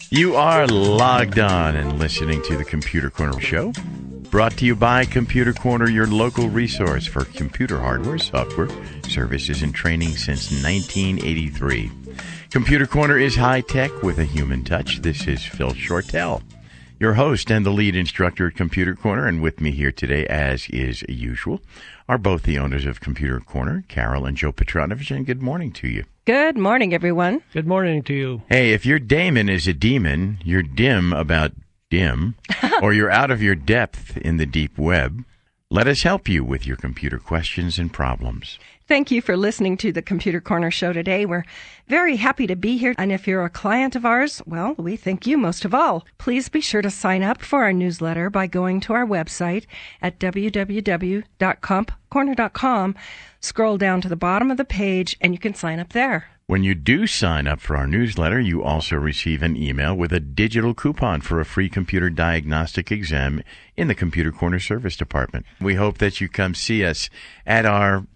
You are logged on and listening to the Computer Corner Show, brought to you by Computer Corner, your local resource for computer hardware, software, services, and training since 1983. Computer Corner is high-tech with a human touch. This is Phil Shortell, your host and the lead instructor at Computer Corner, and with me here today, as is usual, are both the owners of Computer Corner, Carol and Joe Petronovich, and good morning to you. Good morning, everyone. Good morning to you. Hey, if your daemon is a demon, you're dim about dim, or you're out of your depth in the deep web, let us help you with your computer questions and problems. Thank you for listening to the Computer Corner Show today. We're very happy to be here. And if you're a client of ours, well, we thank you most of all. Please be sure to sign up for our newsletter by going to our website at www.compcorner.com. Scroll down to the bottom of the page, and you can sign up there. When you do sign up for our newsletter, you also receive an email with a digital coupon for a free computer diagnostic exam in the Computer Corner Service Department. We hope that you come see us at our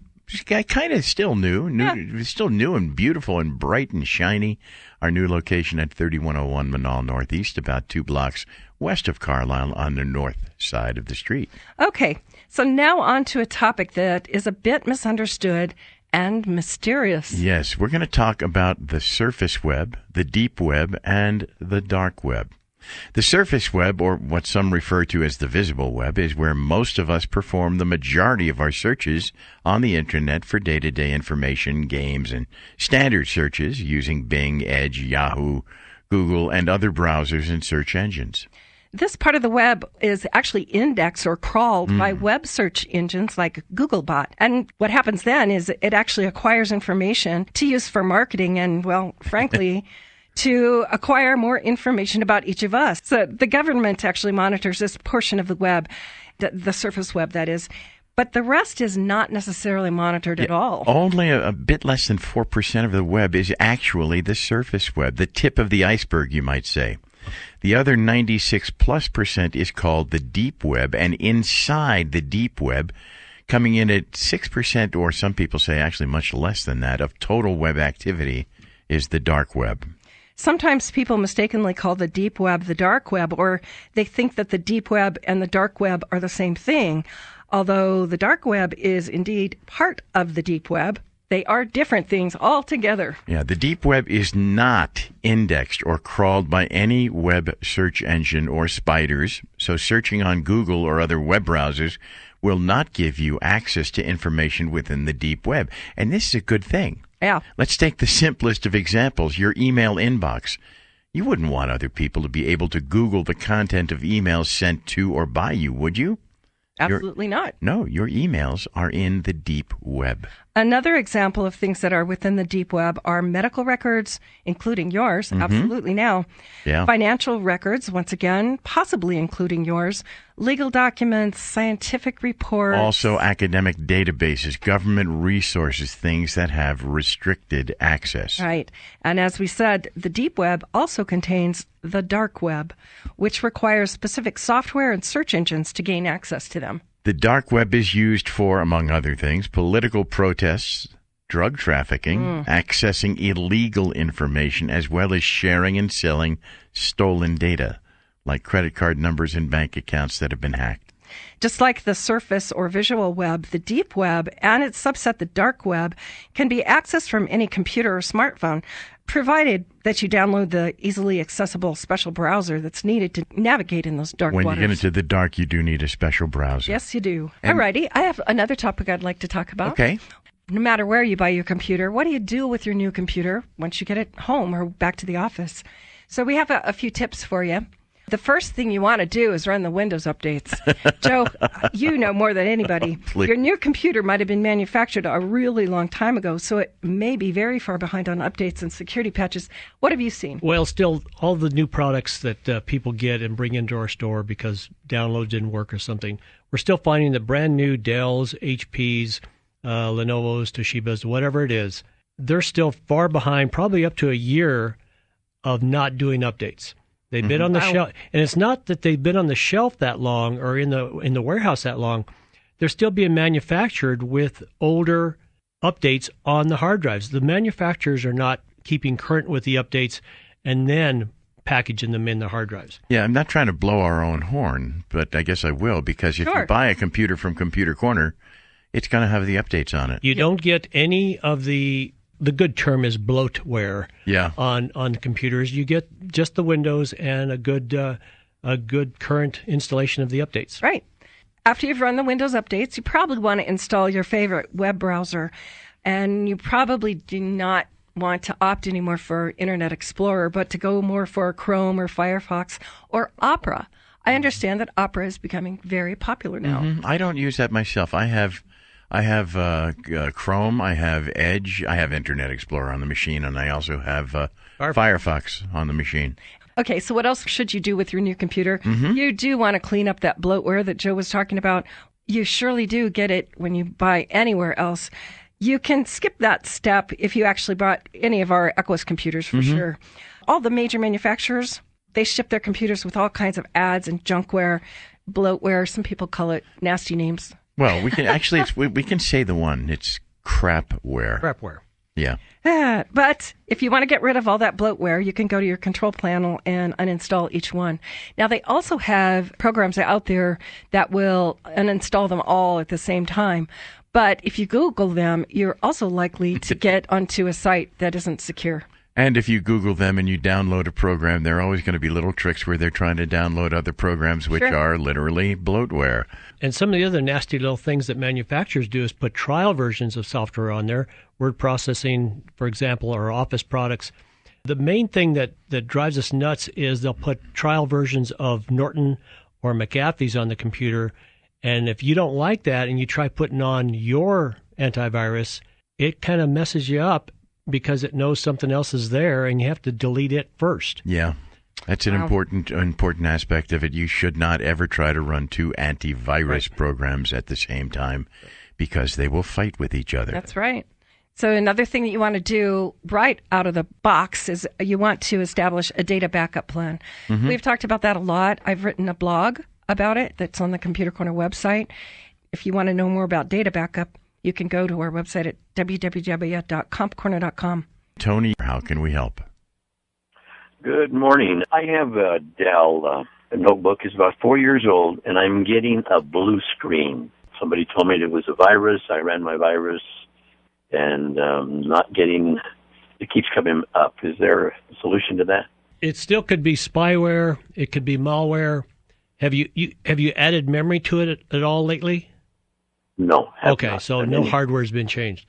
kind of still new and beautiful and bright and shiny, our new location at 3101 Manal Northeast, about 2 blocks west of Carlisle on the north side of the street. Okay, so now on to a topic that is a bit misunderstood and mysterious. Yes, we're going to talk about the surface web, the deep web, and the dark web. The surface web, or what some refer to as the visible web, is where most of us perform the majority of our searches on the Internet for day-to-day information, games, and standard searches using Bing, Edge, Yahoo, Google, and other browsers and search engines. This part of the web is actually indexed or crawled by web search engines like Googlebot. And what happens then is it actually acquires information to use for marketing and, well, frankly, to acquire more information about each of us. So the government actually monitors this portion of the web, the surface web, that is. But the rest is not necessarily monitored at all. Only a bit less than 4% of the web is actually the surface web, the tip of the iceberg, you might say. The other 96+% is called the deep web, and inside the deep web, coming in at 6%, or some people say actually much less than that, of total web activity, is the dark web. Sometimes people mistakenly call the deep web the dark web, or they think that the deep web and the dark web are the same thing. Although the dark web is indeed part of the deep web, they are different things altogether. Yeah, the deep web is not indexed or crawled by any web search engine or spiders, so searching on Google or other web browsers will not give you access to information within the deep web. And this is a good thing. Yeah. Let's take the simplest of examples, your email inbox. You wouldn't want other people to be able to Google the content of emails sent to or by you, would you? Absolutely not. No, your emails are in the deep web. Another example of things that are within the deep web are medical records, including yours, absolutely now. Yeah. Financial records, once again, possibly including yours. Legal documents, scientific reports. Also academic databases, government resources, things that have restricted access. Right. And as we said, the deep web also contains the dark web, which requires specific software and search engines to gain access to them. The dark web is used for, among other things, political protests, drug trafficking, accessing illegal information, as well as sharing and selling stolen data, like credit card numbers and bank accounts that have been hacked. Just like the surface or visual web, the deep web and its subset, the dark web, can be accessed from any computer or smartphone, provided that you download the easily accessible special browser that's needed to navigate in those dark waters. When you get into the dark, you do need a special browser. Yes, you do. Alrighty, I have another topic I'd like to talk about. Okay. No matter where you buy your computer, what do you do with your new computer once you get it home or back to the office? So we have a few tips for you. The first thing you want to do is run the Windows updates. Joe, you know more than anybody. Your new computer might have been manufactured a really long time ago, so it may be very far behind on updates and security patches. What have you seen? Well, still, all the new products that people get and bring into our store because download didn't work or something, we're still finding that brand new Dells, HPs, Lenovo's, Toshibas, whatever it is, they're still far behind, probably up to a year of not doing updates. They've been on the shelf, and it's not that they've been on the shelf that long or in the warehouse that long. They're still being manufactured with older updates on the hard drives. The manufacturers are not keeping current with the updates and then packaging them in the hard drives. Yeah, I'm not trying to blow our own horn, but I guess I will, because if Sure. you buy a computer from Computer Corner, it's going to have the updates on it. You don't get any of the good term is bloatware on the computers. You get just the Windows and a good current installation of the updates. Right. After you've run the Windows updates, you probably want to install your favorite web browser, and you probably do not want to opt anymore for Internet Explorer, but to go more for Chrome or Firefox or Opera. I understand that Opera is becoming very popular now. Mm-hmm. I don't use that myself. I have Chrome, I have Edge, I have Internet Explorer on the machine, and I also have Firefox on the machine. Okay, so what else should you do with your new computer? Mm-hmm. You do want to clean up that bloatware that Joe was talking about. You surely do get it when you buy anywhere else. You can skip that step if you actually bought any of our Equus computers for sure. All the major manufacturers, they ship their computers with all kinds of ads and junkware, bloatware. Some people call it nasty names. Well, we can actually we can say the one. It's crapware. Crapware. Yeah. But if you want to get rid of all that bloatware, you can go to your control panel and uninstall each one. Now, they also have programs out there that will uninstall them all at the same time. But if you Google them, you're also likely to get onto a site that isn't secure. And if you Google them and you download a program, there are always going to be little tricks where they're trying to download other programs which are literally bloatware. And some of the other nasty little things that manufacturers do is put trial versions of software on there. Word processing, for example, or Office products. The main thing that drives us nuts is they'll put trial versions of Norton or McAfee's on the computer. And if you don't like that and you try putting on your antivirus, it kind of messes you up because it knows something else is there and you have to delete it first. Yeah. That's an important aspect of it. You should not ever try to run two antivirus programs at the same time because they will fight with each other. That's right. So another thing that you want to do right out of the box is you want to establish a data backup plan. Mm-hmm. We've talked about that a lot. I've written a blog about it that's on the Computer Corner website. If you want to know more about data backup, you can go to our website at www.compcorner.com. Tony, how can we help? Good morning. I have a Dell notebook. It's about 4 years old, and I'm getting a blue screen. Somebody told me it was a virus. I ran my virus, and not getting, it keeps coming up. Is there a solution to that? It still could be spyware. It could be malware. Have you added memory to it at all lately? No. Okay, so no hardware has been changed.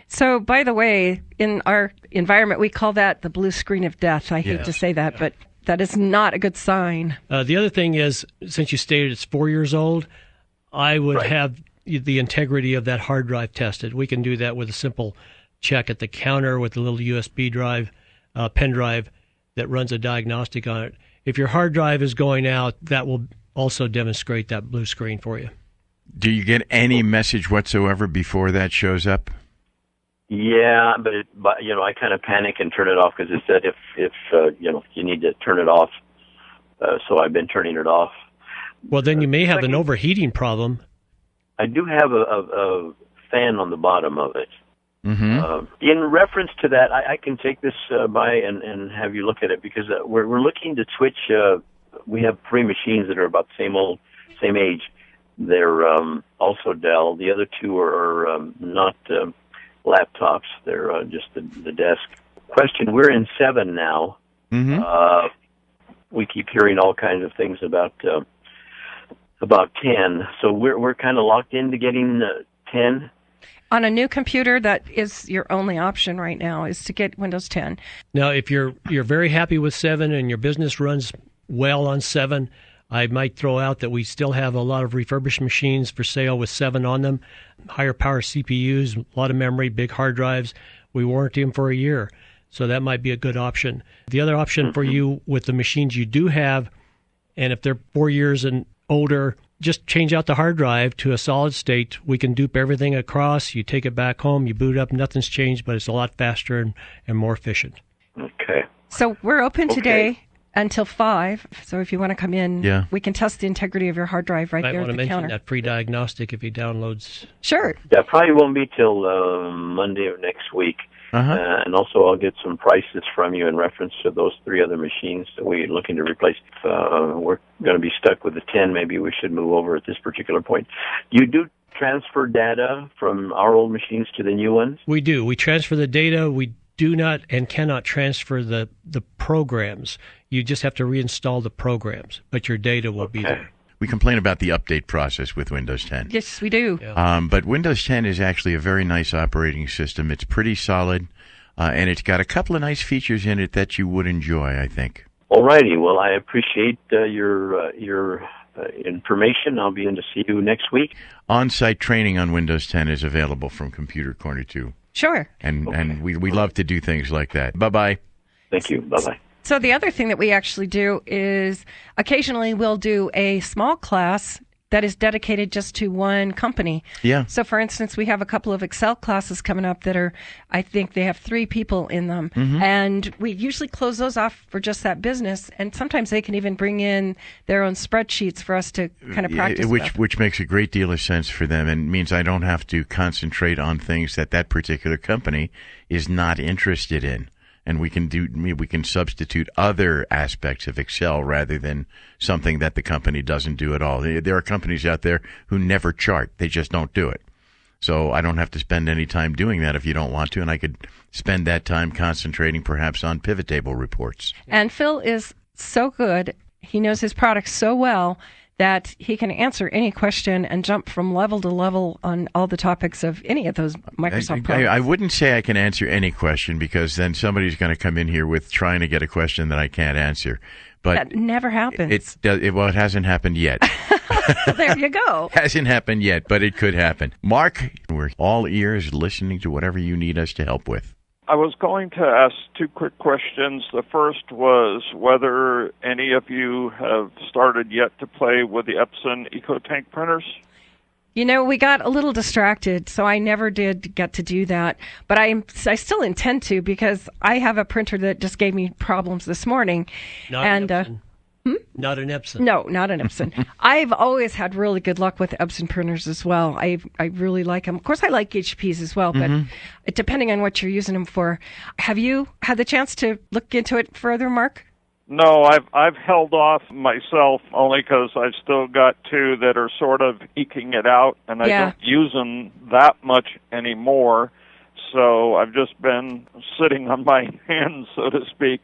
So, by the way, in our environment, we call that the blue screen of death. I hate to say that, but that is not a good sign. The other thing is, since you stated it's 4 years old, I would have the integrity of that hard drive tested. We can do that with a simple check at the counter with a little USB drive, pen drive that runs a diagnostic on it. If your hard drive is going out, that will also demonstrate that blue screen for you. Do you get any message whatsoever before that shows up? Yeah, but I kind of panic and turn it off because it said if you need to turn it off. So I've been turning it off. Well, then you may have an overheating problem. I do have a fan on the bottom of it. Mm-hmm. In reference to that, I can take this by and have you look at it because we're looking to switch. We have 3 machines that are about the same age. They're also Dell. The other 2 are not laptops. They're just the desk. Question, we're in 7 now. Mm-hmm. We keep hearing all kinds of things about 10. So we're kind of locked into getting 10. On a new computer, that is your only option right now, is to get Windows 10. Now, if you're very happy with 7 and your business runs well on 7, I might throw out that we still have a lot of refurbished machines for sale with 7 on them, higher power CPUs, a lot of memory, big hard drives. We warranty them for a year, so that might be a good option. The other option for you with the machines you do have, and if they're 4 years and older, just change out the hard drive to a solid state. We can dupe everything across. You take it back home, you boot up, nothing's changed, but it's a lot faster and more efficient. Okay. So we're open today until 5. So if you want to come in, we can test the integrity of your hard drive right there at the counter. I want to mention that free diagnostic if he downloads. Sure. That probably won't be till Monday of next week. And also I'll get some prices from you in reference to those 3 other machines that we're looking to replace. If we're going to be stuck with the 10, maybe we should move over at this particular point. You do transfer data from our old machines to the new ones? We do. We transfer the data. We do not and cannot transfer the programs. You just have to reinstall the programs, but your data will be there. We complain about the update process with Windows 10. Yes, we do. Yeah. But Windows 10 is actually a very nice operating system. It's pretty solid, and it's got a couple of nice features in it that you would enjoy, I think. All righty. Well, I appreciate your information. I'll be in to see you next week. On-site training on Windows 10 is available from Computer Corner, too. Sure. And we love to do things like that. Bye-bye. Thank you. Bye-bye. So the other thing that we actually do is occasionally we'll do a small class that is dedicated just to one company. Yeah. So, for instance, we have a couple of Excel classes coming up that are, I think they have 3 people in them. And we usually close those off for just that business. And sometimes they can even bring in their own spreadsheets for us to kind of practice with. Which makes a great deal of sense for them and means I don't have to concentrate on things that particular company is not interested in. And we can substitute other aspects of Excel rather than something that the company doesn't do at all. There are companies out there who never chart. They just don't do it. So I don't have to spend any time doing that if you don't want to, and I could spend that time concentrating perhaps on pivot table reports. And Phil is so good. He knows his products so well that he can answer any question and jump from level to level on all the topics of any of those Microsoft products. I wouldn't say I can answer any question because then somebody's going to come in here with trying to get a question that I can't answer. But that never happens. It hasn't happened yet. There you go. Hasn't happened yet, but it could happen. Mark, we're all ears listening to whatever you need us to help with. I was going to ask 2 quick questions. The first was whether any of you have started yet to play with the Epson EcoTank printers. You know, we got a little distracted, so I never did get to do that. But I still intend to because I have a printer that just gave me problems this morning. Not an Epson. Not an Epson. No, not an Epson. I've always had really good luck with Epson printers as well. I really like them. Of course, I like HPs as well, but depending on what you're using them for. Have you had the chance to look into it further, Mark? No, I've held off myself only because I've still got 2 that are sort of eking it out, and I don't use them that much anymore. So I've just been sitting on my hands, so to speak.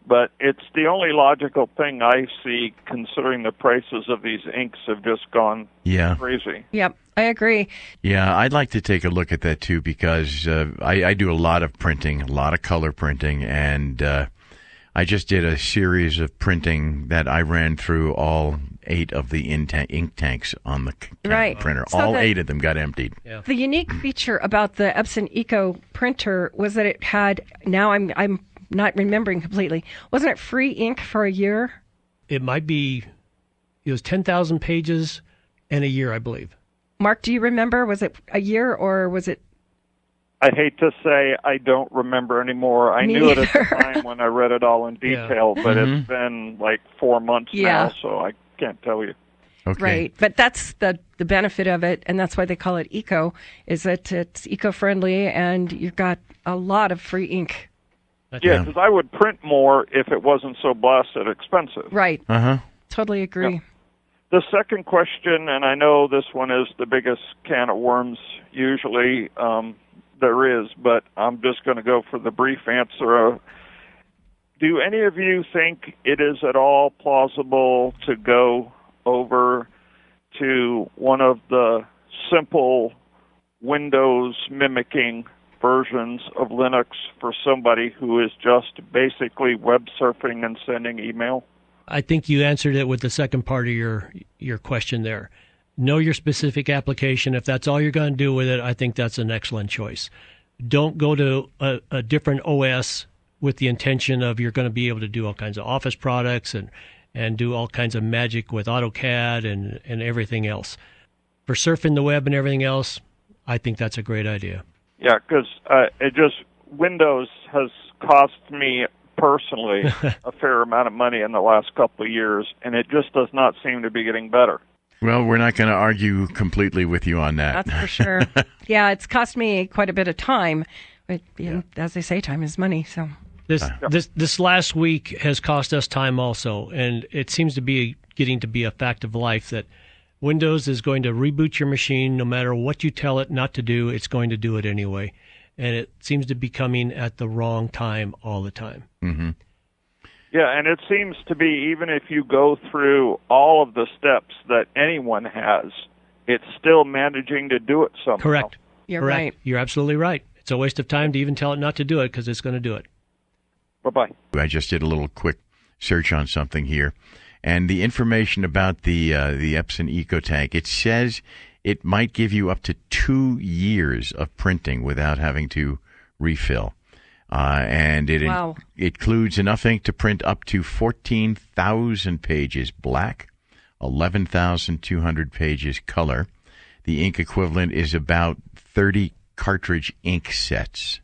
But it's the only logical thing I see, considering the prices of these inks have just gone crazy. Yep, I agree. Yeah, I'd like to take a look at that too because I do a lot of printing, a lot of color printing, and I just did a series of printing that I ran through all 8 of the ink tanks on the printer. So all 8 of them got emptied. Yeah. The unique feature about the Epson Eco printer was that it had, now I'm not remembering completely. Wasn't it free ink for a year? It might be, it was 10,000 pages and a year, I believe. Mark, do you remember? Was it a year or was it? I hate to say I don't remember anymore. I knew it at the time when I read it all in detail, but it's been like 4 months now, so I can't tell you. Okay. Right, but that's the benefit of it, and that's why they call it Eco, is that it's eco-friendly and you've got a lot of free ink. Yeah, because I would print more if it wasn't so blasted expensive. Right. Totally agree. Yeah. The second question, and I know this one is the biggest can of worms usually there is, but I'm just going to go for the brief answer. Do any of you think it is at all plausible to go over to one of the simple Windows mimicking versions of Linux for somebody who is just basically web surfing and sending email? I think you answered it with the second part of your question there. Know your specific application. If that's all you're going to do with it, I think that's an excellent choice. Don't go to a different OS with the intention of you're going to be able to do all kinds of Office products and do all kinds of magic with AutoCAD and everything else. For surfing the web and everything else, I think that's a great idea. Yeah, because Windows has cost me personally a fair amount of money in the last couple of years, and it just does not seem to be getting better. Well, we're not going to argue completely with you on that. That's for sure. Yeah, it's cost me quite a bit of time As they say, time is money. So this last week has cost us time also, and it seems to be getting to be a fact of life that Windows is going to reboot your machine no matter what you tell it not to do. It's going to do it anyway, and it seems to be coming at the wrong time all the time. Mm-hmm. Yeah, and it seems to be even if you go through all of the steps that anyone has, it's still managing to do it somehow. Correct. You're Correct. right. You're absolutely right. It's a waste of time to even tell it not to do it because it's going to do it. Bye-bye. I just did a little quick search on something here, and the information about the Epson EcoTank, it says it might give you up to 2 years of printing without having to refill. And it includes enough ink to print up to 14,000 pages black, 11,200 pages color. The ink equivalent is about 30 cartridge ink sets.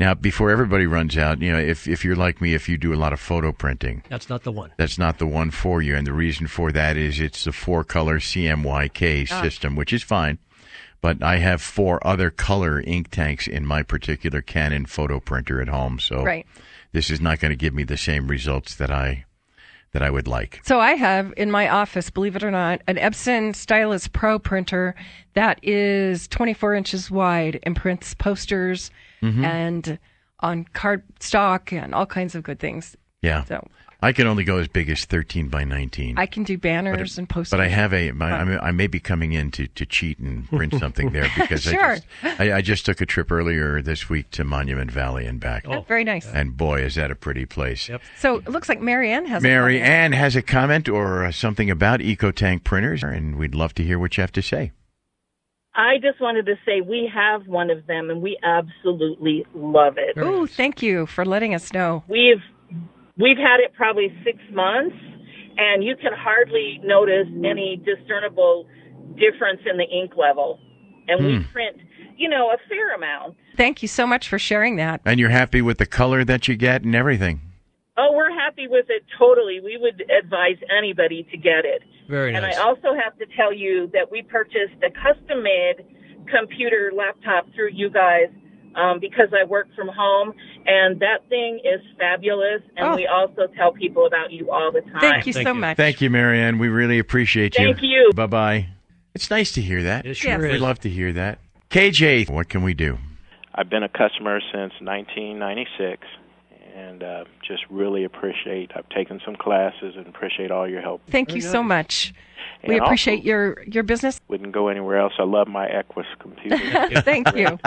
Now, before everybody runs out, if you're like me, if you do a lot of photo printing, that's not the one. That's not the one for you. And the reason for that is it's the 4-color CMYK system, which is fine. But I have 4 other color ink tanks in my particular Canon photo printer at home, so this is not going to give me the same results that I would like. So I have in my office, believe it or not, an Epson Stylus Pro printer that is 24 inches wide and prints posters and on cardstock and all kinds of good things. Yeah. So I can only go as big as 13 by 19. I can do banners and posters. But I have I may be coming in to cheat and print something there because sure. I just took a trip earlier this week to Monument Valley and back. Oh, very nice. And boy, is that a pretty place. Yep. So it looks like Mary Ann has a comment or something about EcoTank printers, and we'd love to hear what you have to say. I just wanted to say we have one of them, and we absolutely love it. Oh, thank you for letting us know. We've had it probably 6 months, and you can hardly notice any discernible difference in the ink level. And we print, a fair amount. Thank you so much for sharing that. And you're happy with the color that you get and everything? Oh, we're happy with it totally. We would advise anybody to get it. Very nice. And I also have to tell you that we purchased a custom-made computer laptop through you guys because I work from home, and that thing is fabulous, and we also tell people about you all the time. Thank you so much. Thank you, Marianne. We really appreciate you. Thank you. Bye-bye. It's nice to hear that. It sure is. We'd love to hear that. KJ, what can we do? I've been a customer since 1996, and just really appreciate. I've taken some classes and appreciate all your help. Thank you so much. We appreciate your business. Wouldn't go anywhere else. I love my Equus computer. Thank you.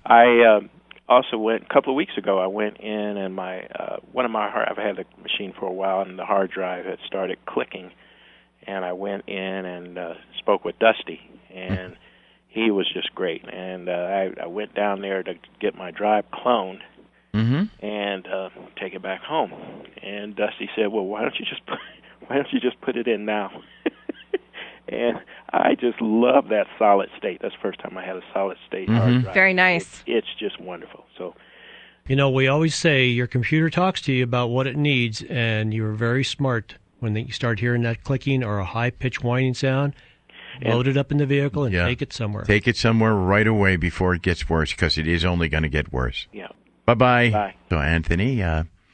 I also went a couple of weeks ago. I went in and my I've had the machine for a while, and the hard drive had started clicking. And I went in and spoke with Dusty, and he was just great. And I went down there to get my drive cloned and take it back home. And Dusty said, "Well, why don't you just put it in now?" And I just love that solid state. That's the first time I had a solid state hard drive. Very nice. It's just wonderful. So, we always say your computer talks to you about what it needs, and you're very smart when you start hearing that clicking or a high-pitched whining sound. Load it up in the vehicle and take it somewhere. Take it somewhere right away before it gets worse, because it is only going to get worse. Yeah. Bye-bye. Bye. So, Anthony,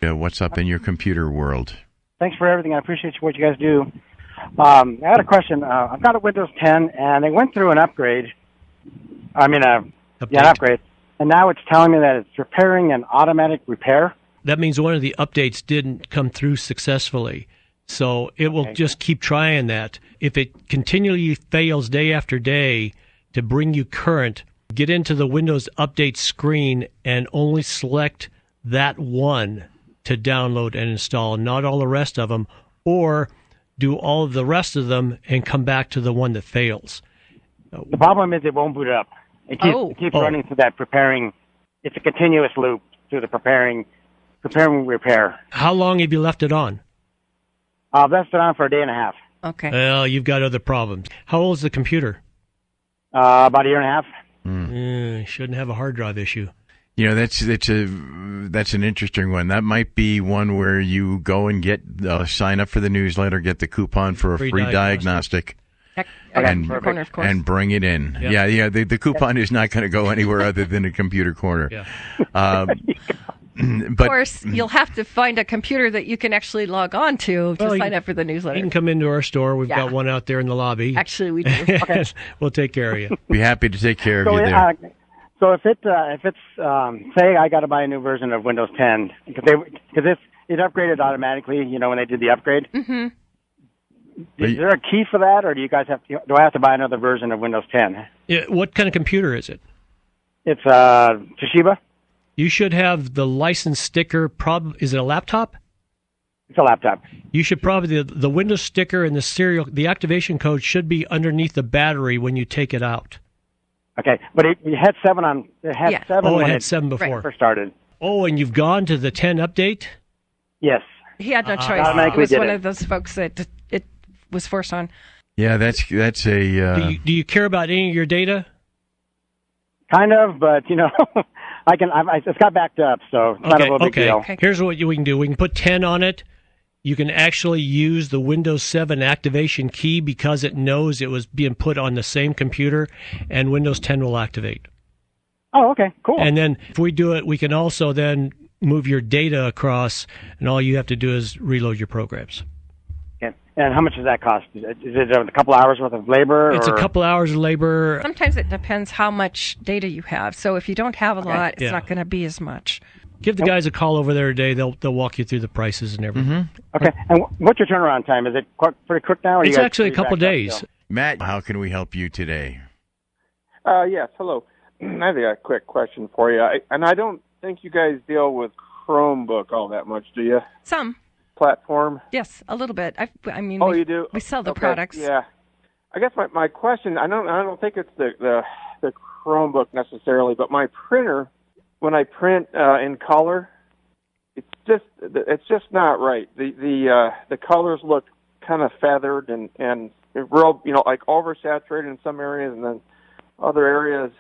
what's up in your computer world? Thanks for everything. I appreciate what you guys do. I had a question. I've got a Windows 10, and they went through an upgrade. An upgrade. And now it's telling me that it's preparing an automatic repair. That means one of the updates didn't come through successfully. So it will just keep trying that. If it continually fails day after day to bring you current, get into the Windows Update screen and only select that one to download and install, not all the rest of them, or do all of the rest of them and come back to the one that fails. The problem is it won't boot up. It keeps running through that preparing. It's a continuous loop through the preparing repair. How long have you left it on? I've left it on for a day and a half. Okay. Well, you've got other problems. How old is the computer? About a year and a half. Shouldn't have a hard drive issue. That's an interesting one. That might be one where you go and get sign up for the newsletter, get the coupon for a free diagnostic. Corner, of course. And bring it in. Yeah. The coupon is not going to go anywhere other than a computer corner. Yeah. Of course, you'll have to find a computer that you can actually log on to sign up for the newsletter. You can come into our store. We've got one out there in the lobby. Actually, we do. Okay. We'll take care of you. Be happy to take care of you there. So if it's say I got to buy a new version of Windows 10 because it upgraded automatically, when they did the upgrade. Mm-hmm. Is there a key for that, or do I have to buy another version of Windows 10? Yeah, what kind of computer is it? It's Toshiba. You should have the license sticker. Is it a laptop? It's a laptop. You should probably the Windows sticker and the activation code should be underneath the battery when you take it out. Okay, but it had 7 on. It had 7. Oh, it had 7 before. First started. Oh, and you've gone to the 10 update? Yes. He had no choice. He was one of those folks that it was forced on. Yeah, that's a. Do you care about any of your data? Kind of, but it's got backed up, so it's not a real big deal. Okay. Here's what we can do. We can put 10 on it. You can actually use the Windows 7 activation key because it knows it was being put on the same computer, and Windows 10 will activate. Oh, okay, cool. And then if we do it, we can also then move your data across, and all you have to do is reload your programs. And how much does that cost? Is it a couple hours worth of labor? It's a couple hours of labor. Sometimes it depends how much data you have. So if you don't have a lot, it's not going to be as much. Give the guys a call over there today. They'll walk you through the prices and everything. Mm-hmm. Okay. And what's your turnaround time? Is it pretty quick now? Or It's actually a couple days. Matt, how can we help you today? Yes, hello. I have a quick question for you. I don't think you guys deal with Chromebook all that much, do you? Some. Platform? Yes, a little bit. I mean, you do? We sell the products. Yeah. I guess my question, I don't think it's the Chromebook necessarily, but my printer, when I print in color, it's just not right. The colors look kind of feathered and real, like oversaturated in some areas, and then other areas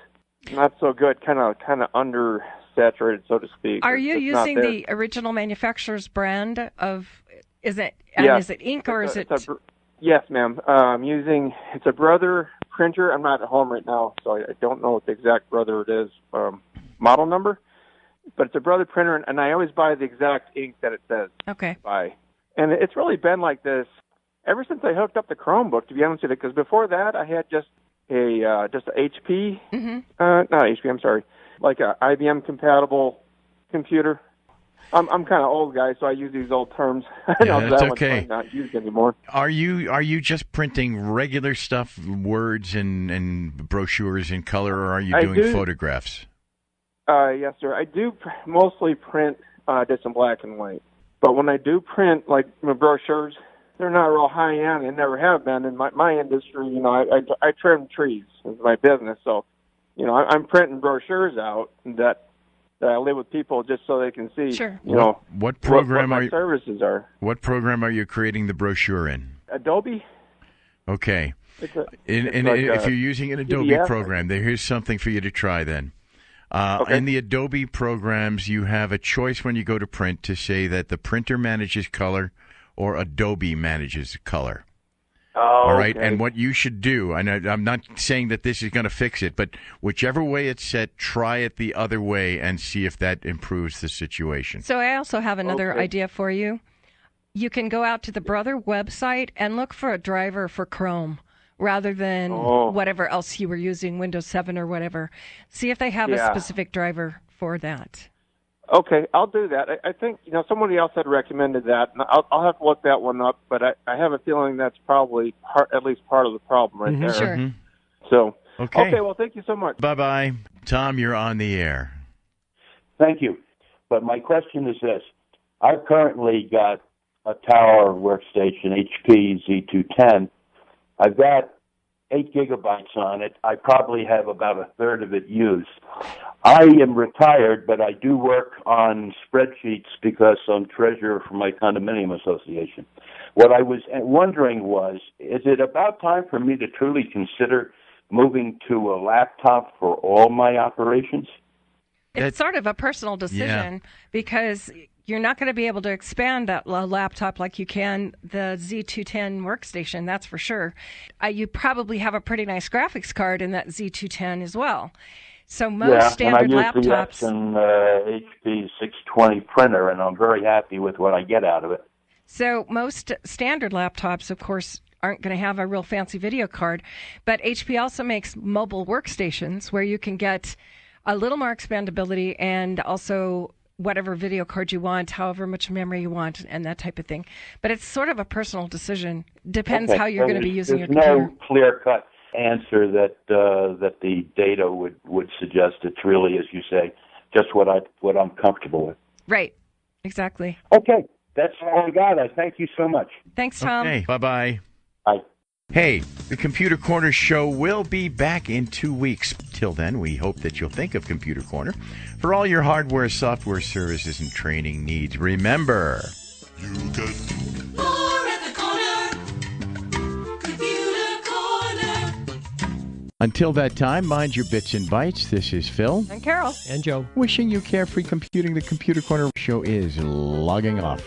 not so good, kind of undersaturated, so to speak. Are you using the original manufacturer's brand of? Is it ink or is it? Yes, ma'am. It's a Brother printer. I'm not at home right now, so I don't know what the exact Brother it is, model number. But it's a Brother printer, and I always buy the exact ink that it says. Okay. Buy. And it's really been like this ever since I hooked up the Chromebook, to be honest with you, because before that I had just a HP, not HP, I'm sorry, like a IBM compatible computer. I'm kind of old guy, so I use these old terms. Yeah, that's okay. Not used anymore. Are you just printing regular stuff, words and brochures in color, or are you doing photographs? Yes, sir. I do mostly print just in black and white. But when I do print, like my brochures, they're not real high end. They never have been in my industry. I trim trees. It's my business, so I'm printing brochures out that I live with people just so they can see. Sure. What program what my services are. What program are you creating the brochure in? Adobe. Okay. If you're using an Adobe PDF program, here's something for you to try then. Okay. In the Adobe programs, you have a choice when you go to print to say that the printer manages color or Adobe manages color. Oh, all right, okay. and what you should do, and I'm not saying that this is going to fix it, but whichever way it's set, try it the other way and see if that improves the situation. So I also have another idea for you. You can go out to the Brother website and look for a driver for Chrome rather than whatever else you were using, Windows 7 or whatever. See if they have a specific driver for that. Okay, I'll do that. I think somebody else had recommended that, and I'll have to look that one up. But I have a feeling that's probably at least part of the problem right there. Sure. Mm-hmm. So okay, well, thank you so much. Bye, Tom. You're on the air. Thank you. But my question is this: I've currently got a Tower workstation, HP Z210. I've got 8 gigabytes on it. I probably have about a third of it used. I am retired, but I do work on spreadsheets because I'm treasurer for my condominium association. What I was wondering was, is it about time for me to truly consider moving to a laptop for all my operations? It's sort of a personal decision because you're not going to be able to expand that laptop like you can the Z210 workstation, that's for sure. You probably have a pretty nice graphics card in that Z210 as well. So most standard and I use laptops... the Epson HP 620 printer, and I'm very happy with what I get out of it. So most standard laptops, of course, aren't going to have a real fancy video card, but HP also makes mobile workstations where you can get a little more expandability and also whatever video card you want, however much memory you want, and that type of thing. But it's sort of a personal decision. Depends how you're going to be using your computer. There's no clear-cut answer that the data would suggest. It's really, as you say, just what I'm comfortable with. Right. Exactly. Okay. That's all I got. I thank you so much. Thanks, Tom. Okay. Bye-bye. Bye. Hey, the Computer Corner show will be back in 2 weeks. Till then, we hope that you'll think of Computer Corner for all your hardware, software, services, and training needs. Remember, you get more at the corner. Computer Corner. Until that time, mind your bits and bytes. This is Phil. And Carol. And Joe. Wishing you carefree computing. The Computer Corner show is logging off.